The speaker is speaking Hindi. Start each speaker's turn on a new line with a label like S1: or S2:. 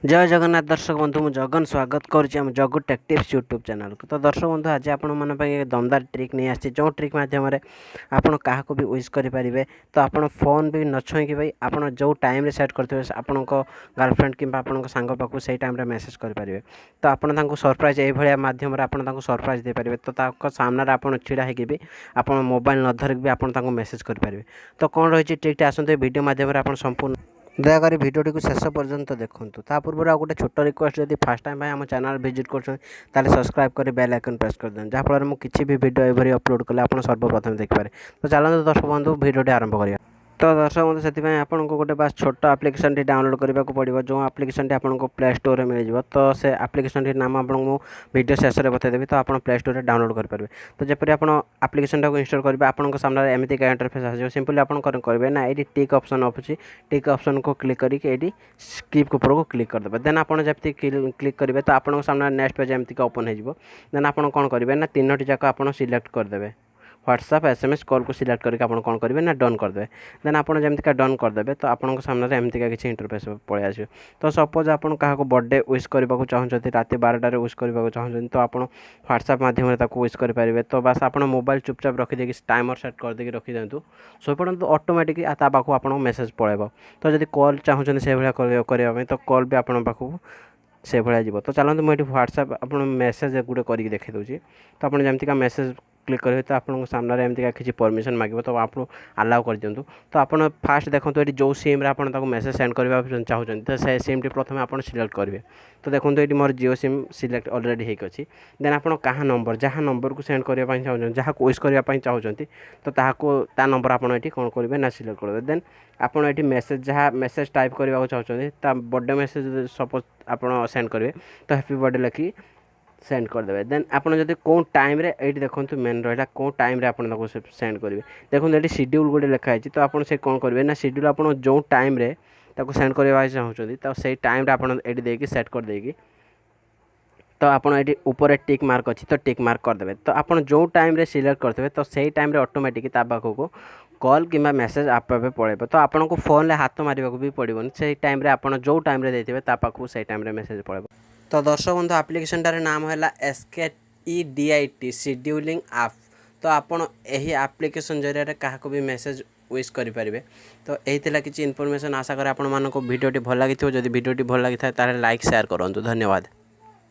S1: जय जगन्नाथ दर्शक बंधु मु जगन स्वागत करुँच जगु टेक टिप्स यूट्यूब चैनल को। तो दर्शक बंधु आज आपण एक दमदार ट्रिक नहीं आसी जो ट्रिक मध्यम आपण क्या भी विश करेंगे। तो आप फोन भी न छुईकी भाई आप जो टाइम सेट करते आपण गर्लफ्रेंड कि सांग पाखु से टाइम मेसेज करेंगे। तो आपको सरप्राइज ये मध्यम आप सरप्राइज दे पारे। तो सामने आप छिड़ा होगी आप मोबाइल न धरिक भी आप मेसेज करेंगे। तो कौन रही ट्रिकटा आसते वीडियो मध्यम आप संपूर्ण दयाकोरी भिडियोटी को शेष पर्यंत देखूँ। ता पूर्व आ गोटे छोट रिक्वेस्ट जब फास्ट टाइम आम चैनल विजिट कर सब्सक्राइब कर बेल आइकन प्रेस कर दें जहाँफल मुझे किसी भी वीडियो एभरी अपलोड कले आप सर्वप्रथम देखिपारे। तो चलते दर्शक बंधु भिडियोटी आरंभ करिया। तो दर्शक बंधु से आपको गोटे बास छोट आप्लिकेसन डाउनलोड करने को पड़ो जो आप्लिकेसन आपको प्ले स्टोर में मिल जाए। तो से आप्लिकेसन नाम आपको वीडियो शेष में बतईदेवी। तो आप प्ले स्टोर में डाउनलोड करेंगे। तो जपरी आप आप्लिकेसन को इंस्टॉल करेंगे आपको सामने एमती का इंटरफेस आस सिंपली आप करेंगे ना ये टिक ऑप्शन अच्छी टिक ऑप्शन को क्लिक करके स्किप ऊपर को क्लिक करदे। देन आप जब क्लिक करेंगे तो आपको सामने नेक्स्ट पेज एमती का ओपन हो। देन आप कौन करेंगे ना तीनोटी जाक आप सिलेक्ट करदे व्हाट्सएप एसएमएस कॉल को सिलेक्ट करके आप कौन करेंगे ना डन करदे। देन आप जमीका डन करदे तो आपको सामने एमतीका किसी इंटरफेस पलि आस। तो सपोज आप क्या बर्थडे विश करने चाहते रात 12 विश करने चाहते तो आप व्हाट्सएप माध्यम विश करेंगे। तो बस आप मोबाइल चुपचाप रखिदे टाइमर सेट करदे रखी दिंतु शोपड़ तो ऑटोमेटिक पाखु आप मेसेज पलैब। तो जब कॉल चाहते से भाया तो कॉल भी आपण पाखु से भाया। तो चलते मुझे व्हाट्सएप आप मेसेज गोटे करके देखी दूसरी। तो आप जमीका मेसेज क्लिक करेंगे तो आपको सामने एमती किसी परमिशन मांगे तो आप अलाउ कर दिंतु। तो आप फास्ट देखो ये जो सिम आप मेसेज सेंड करने चाहते तो से सिम टी प्रथम आप सिलेक्ट करेंगे। तो देखो ये मोर जियो सिम सिलेक्ट अलरेडी होगी। देन आप क्या नंबर जहाँ नंबर को सेंड करने चाहते जहाँ विश करने चाहते तो ता नंबर आप कौन करेंगे ना सिलेक्ट करेंगे। देन आप मेसेज जहाँ मेसेज टाइप करने चाहते बर्थडे मेसेज सपोज आप सेंड करेंगे तो हैप्पी बर्थडे लिखी सेंड करदे। देन आप कौन टाइम ये देखो मेन रहा कौन टाइम आप सेंड करेंगे। देखो ये शेड्यूल गोटे लिखाई। तो आप कौन करेंगे ना शेड्यूल आप जो टाइम सेंड करने चाहते तो से टाइम आप ये सेट कर देगी। तो आप ऊपर टिक मार्क अच्छी तो टिक मार्क करदे। तो आप जो टाइम सिलेक्ट करते तो से टाइम ऑटोमेटिक पाखक कॉल कि मेसेज आप पड़ेगा। तो आपको फोन में हाथ मारे भी पड़ोनी से टाइम आप जो टाइम देते पाखक से टाइम मेसेज पड़ेगा। तो दर्शक बंधु आप्लिकेशनटार नाम है SKEDIT शेड्यूलिंग आप। तो आपड़ यही आप्लिकेसन जरिया क्या भी मेसेज विश करेंगे। तो यही किसी इनफॉरमेशन आशा करें आपण मानक भिडियोटी भल लगी। जदि भिडियोटी भल लगी था लाइक शेयर करूँ। धन्यवाद।